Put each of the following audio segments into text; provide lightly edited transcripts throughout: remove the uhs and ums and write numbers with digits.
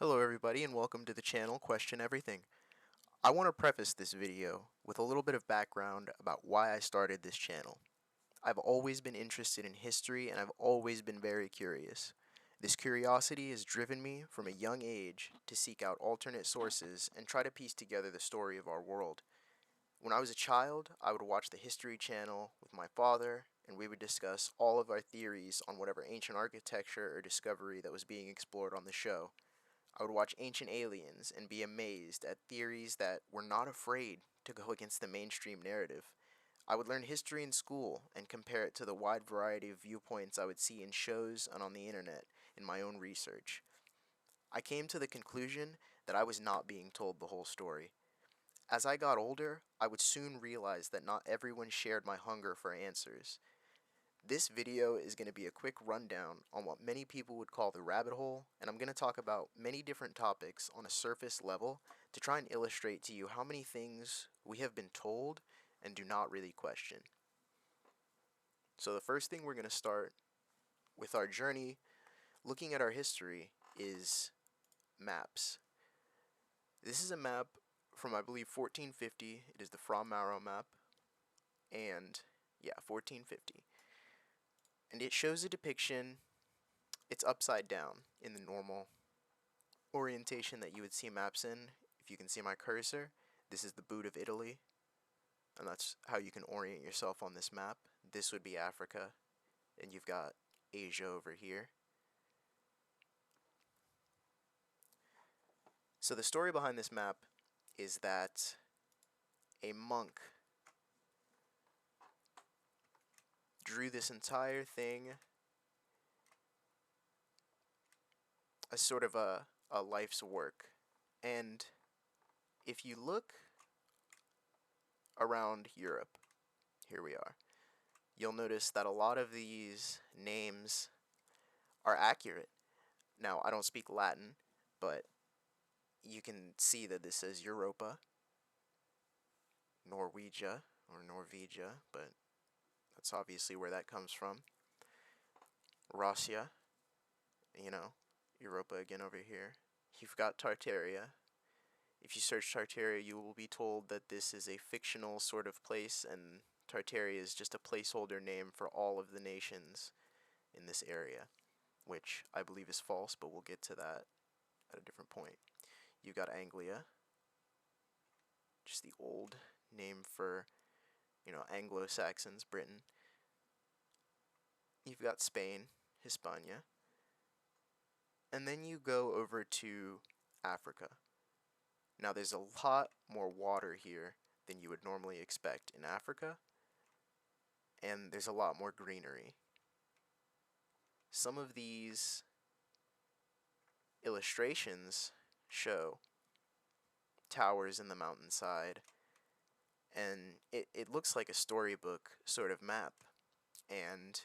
Hello everybody and welcome to the channel Question Everything. I want to preface this video with a little bit of background about why I started this channel. I've always been interested in history and I've always been very curious. This curiosity has driven me from a young age to seek out alternate sources and try to piece together the story of our world. When I was a child, I would watch the History Channel with my father and we would discuss all of our theories on whatever ancient architecture or discovery that was being explored on the show. I would watch Ancient Aliens and be amazed at theories that were not afraid to go against the mainstream narrative. I would learn history in school and compare it to the wide variety of viewpoints I would see in shows and on the internet in my own research. I came to the conclusion that I was not being told the whole story. As I got older, I would soon realize that not everyone shared my hunger for answers. This video is going to be a quick rundown on what many people would call the rabbit hole, and I'm going to talk about many different topics on a surface level to try and illustrate to you how many things we have been told and do not really question. So the first thing we're going to start with our journey looking at our history is maps. This is a map from I believe 1450. It is the Fra Mauro map, and yeah, 1450. And it shows a depiction. It's upside down in the normal orientation that you would see maps in. If you can see my cursor, this is the boot of Italy, and that's how you can orient yourself on this map. This would be Africa, and you've got Asia over here. So the story behind this map is that a monk drew this entire thing as sort of a life's work. And if you look around Europe, here we are, you'll notice that a lot of these names are accurate. Now, I don't speak Latin, but you can see that this says Europa, Norwegia, or Norvegia, but that's obviously where that comes from. Russia, you know, Europa again over here. You've got Tartaria. If you search Tartaria, you will be told that this is a fictional sort of place, and Tartaria is just a placeholder name for all of the nations in this area, which I believe is false, but we'll get to that at a different point. You've got Anglia, just the old name for, Anglo-Saxons, Britain. You've got Spain, Hispania. And then you go over to Africa. Now there's a lot more water here than you would normally expect in Africa, and there's a lot more greenery. Some of these illustrations show towers in the mountainside, and it looks like a storybook sort of map. And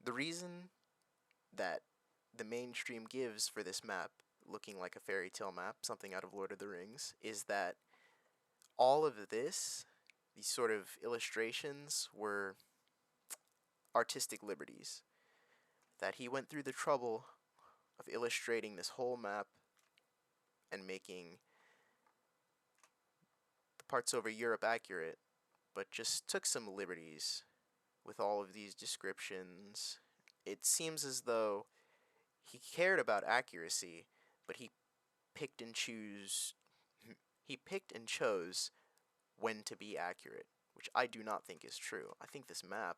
the reason that the mainstream gives for this map looking like a fairy tale map, something out of Lord of the Rings, is that all of this, these sort of illustrations, were artistic liberties. That he went through the trouble of illustrating this whole map and making the parts over Europe accurate, but just took some liberties with all of these descriptions. It seems as though he cared about accuracy, but picked and choose he picked and chose when to be accurate, which I do not think is true. I think this map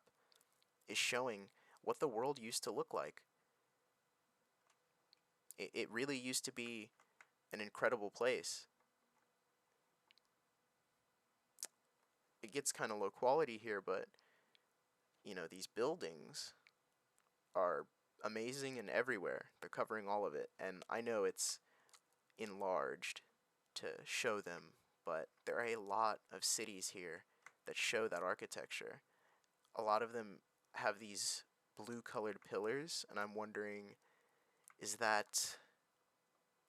is showing what the world used to look like. It really used to be an incredible place. It gets kind of low quality here, but these buildings are amazing and everywhere. They're covering all of it, and I know it's enlarged to show them, but there are a lot of cities here that show that architecture. A lot of them have these blue colored pillars, and I'm wondering, is that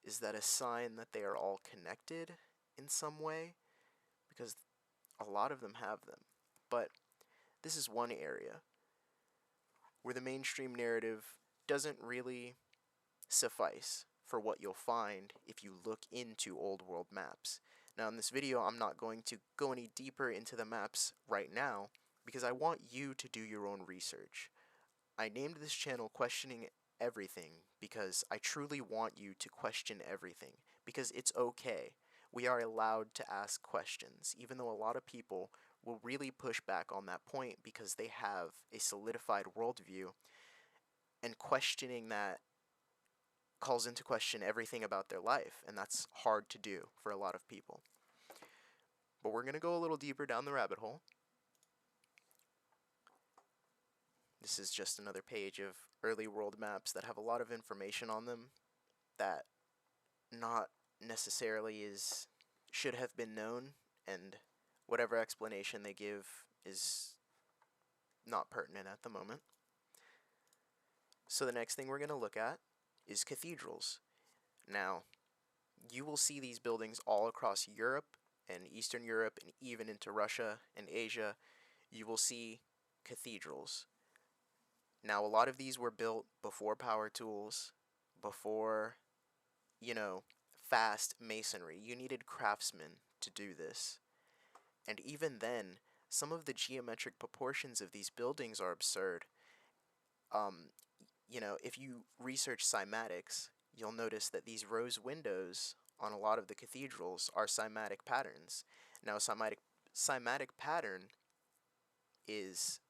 a sign that they are all connected in some way? Because a lot of them have them. But this is one area where the mainstream narrative doesn't really suffice for what you'll find if you look into old world maps. Now in this video, I'm not going to go any deeper into the maps right now because I want you to do your own research. I named this channel Questioning Everything because I truly want you to question everything, because it's okay. We are allowed to ask questions, even though a lot of people will really push back on that point because they have a solidified worldview, and questioning that calls into question everything about their life, and that's hard to do for a lot of people. But we're going to go a little deeper down the rabbit hole. This is just another page of early world maps that have a lot of information on them that not necessarily should have been known, and whatever explanation they give is not pertinent at the moment. So the next thing we're going to look at is cathedrals. Now, you will see these buildings all across Europe and Eastern Europe and even into Russia and Asia. You will see cathedrals. Now, a lot of these were built before power tools, before, fast masonry. You needed craftsmen to do this. And even then, some of the geometric proportions of these buildings are absurd. If you research cymatics, you'll notice that these rose windows on a lot of the cathedrals are cymatic patterns. Now, cymatic pattern is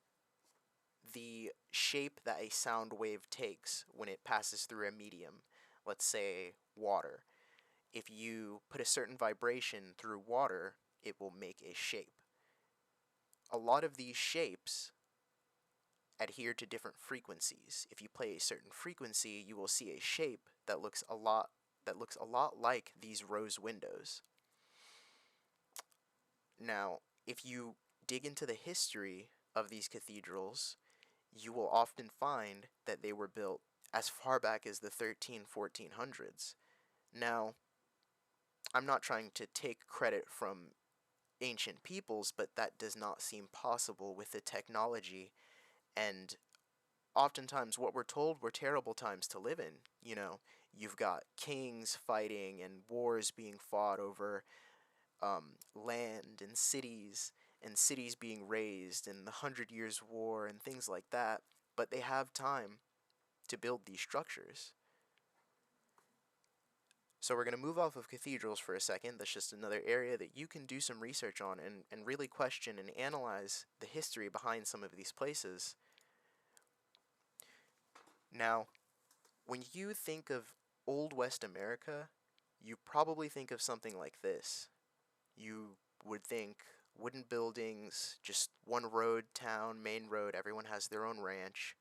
the shape that a sound wave takes when it passes through a medium, let's say water. If you put a certain vibration through water, it will make a shape. A lot of these shapes adhere to different frequencies. If you play a certain frequency, you will see a shape that looks a lot like these rose windows. Now, if you dig into the history of these cathedrals, you will often find that they were built as far back as the 1400s. Now, I'm not trying to take credit from ancient peoples, but that does not seem possible with the technology, and oftentimes what we're told were terrible times to live in. You've got kings fighting and wars being fought over land and cities being razed, and the 100 Years' War and things like that, but they have time to build these structures. So we're going to move off of cathedrals for a second. That's just another area that you can do some research on and really question and analyze the history behind some of these places. Now, when you think of Old West America, you probably think of something like this. You would think wooden buildings, just one road, town, main road, everyone has their own ranch,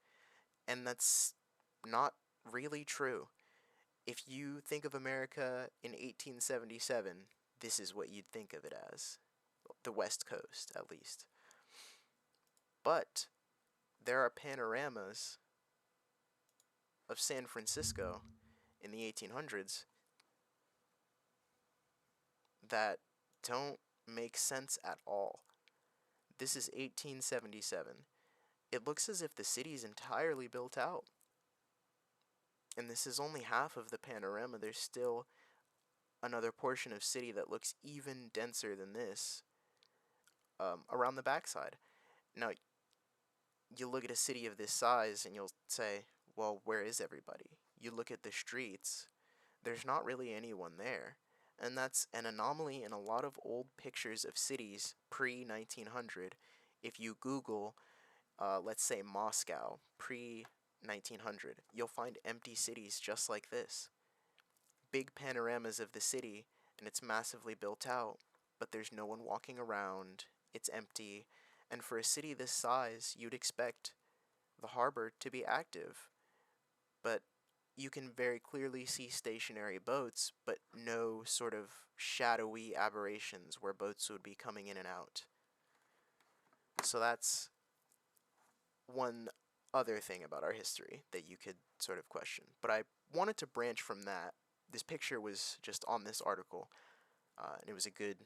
and that's not really true. If you think of America in 1877, this is what you'd think of it as. The West Coast, at least. But there are panoramas of San Francisco in the 1800s that don't make sense at all. This is 1877. It looks as if the city's entirely built out. And this is only half of the panorama. There's still another portion of city that looks even denser than this around the backside. Now, you look at a city of this size and you'll say, well, where is everybody? You look at the streets, there's not really anyone there. And that's an anomaly in a lot of old pictures of cities pre-1900. If you Google, let's say Moscow, pre-1900, you'll find empty cities just like this. Big panoramas of the city, and it's massively built out, but there's no one walking around, it's empty, and for a city this size, you'd expect the harbor to be active. But you can very clearly see stationary boats, but no sort of shadowy aberrations where boats would be coming in and out. So that's one other thing about our history that you could sort of question. But I wanted to branch from that. This picture was just on this article, and it was a good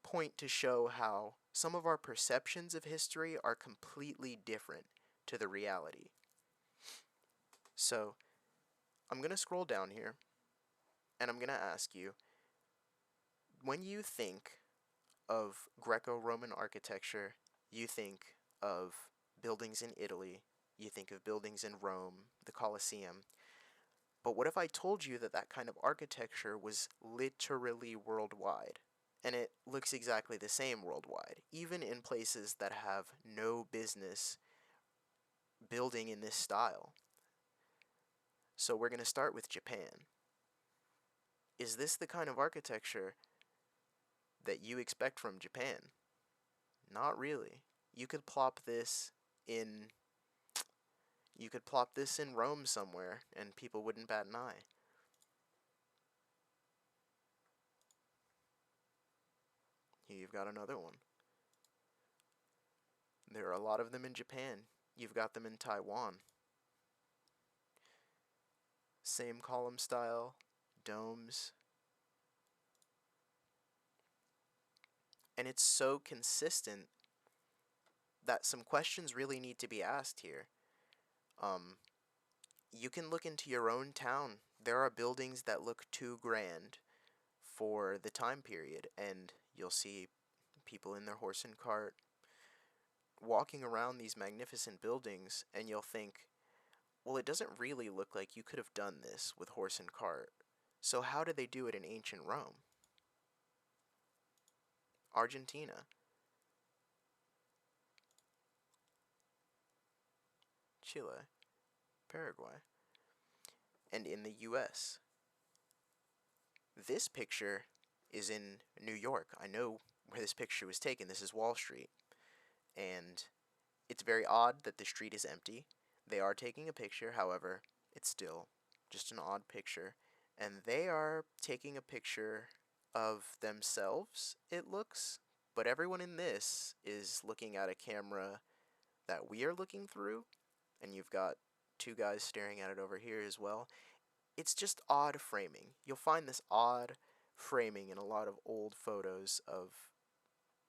point to show how some of our perceptions of history are completely different to the reality. So I'm going to scroll down here, And I'm going to ask you, when you think of Greco-Roman architecture, you think of buildings in Italy, you think of buildings in Rome, the Colosseum. But what if I told you that that kind of architecture was literally worldwide? And it looks exactly the same worldwide, even in places that have no business building in this style. So we're going to start with Japan. Is this the kind of architecture that you expect from Japan? Not really. You could plop this in you could plop this in Rome somewhere and people wouldn't bat an eye. Here you've got another one. There are a lot of them in Japan. You've got them in Taiwan. Same column style, domes. And it's so consistent that some questions really need to be asked here. Um, you can look into your own town. There are buildings that look too grand for the time period, and you'll see people in their horse and cart walking around these magnificent buildings, and you'll think, well, it doesn't really look like you could have done this with horse and cart. So how did they do it in ancient Rome? Argentina, Chile, Paraguay, and in the US. This picture is in New York. I know where this picture was taken. This is Wall Street. And it's very odd that the street is empty. They are taking a picture, however, it's still just an odd picture. And they are taking a picture of themselves, it looks. But everyone in this is looking at a camera that we are looking through. And you've got two guys staring at it over here as well. It's just odd framing. You'll find this odd framing in a lot of old photos of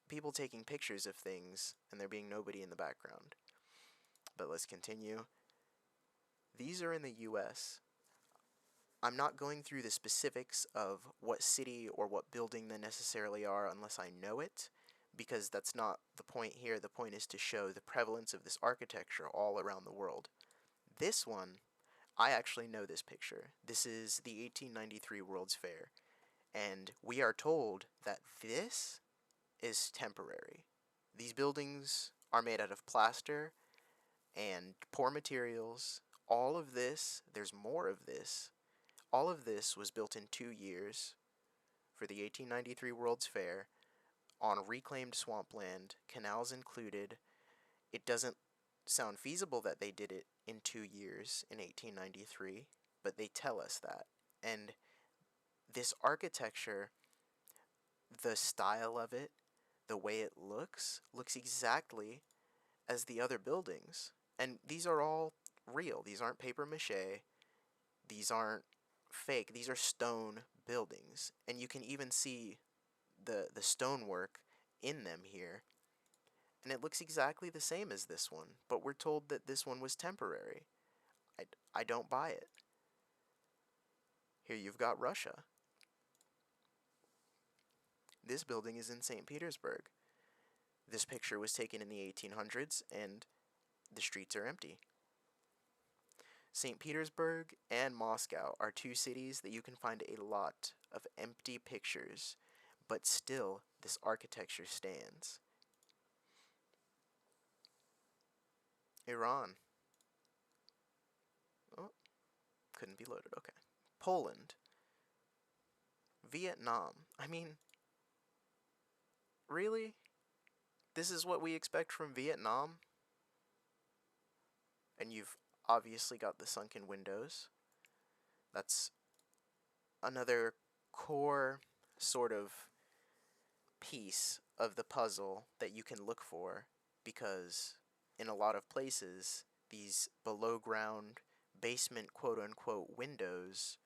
people taking pictures of things and there being nobody in the background. But let's continue. These are in the US. I'm not going through the specifics of what city or what building they necessarily are unless I know it, because that's not the point here. The point is to show the prevalence of this architecture all around the world. This one, I actually know this picture. This is the 1893 World's Fair, and we are told that this is temporary. These buildings are made out of plaster and poor materials. All of this, there's more of this. All of this was built in 2 years for the 1893 World's Fair on reclaimed swampland, canals included. It doesn't sound feasible that they did it in 2 years in 1893, but they tell us that. And this architecture, the style of it, the way it looks exactly as the other buildings. And these are all real. These aren't paper mache. These aren't fake. These are stone buildings. And you can even see the stonework in them here. And it looks exactly the same as this one, but we're told that this one was temporary. I don't buy it. Here you've got Russia. This building is in St. Petersburg. This picture was taken in the 1800s, and the streets are empty. St. Petersburg and Moscow are two cities that you can find a lot of empty pictures, but still this architecture stands. Iran. Oh, couldn't be loaded, okay. Poland. Vietnam. I mean, really? This is what we expect from Vietnam? And you've obviously got the sunken windows. That's another core sort of piece of the puzzle that you can look for, because in a lot of places, these below ground basement quote unquote windows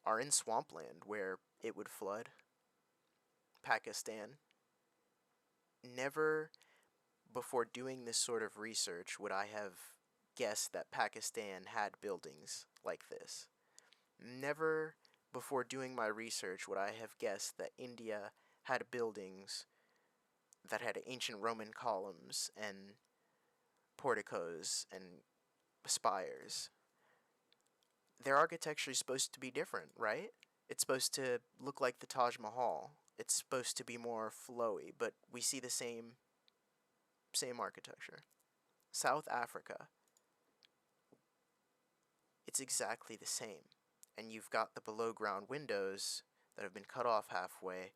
are in swampland where it would flood. Pakistan. Never before doing this sort of research would I have guessed that Pakistan had buildings like this. Never before doing my research, would I have guessed that India had buildings that had ancient Roman columns and porticos and spires? Their architecture is supposed to be different, right? It's supposed to look like the Taj Mahal. It's supposed to be more flowy, but we see the same architecture. South Africa, it's exactly the same. And you've got the below ground windows that have been cut off halfway,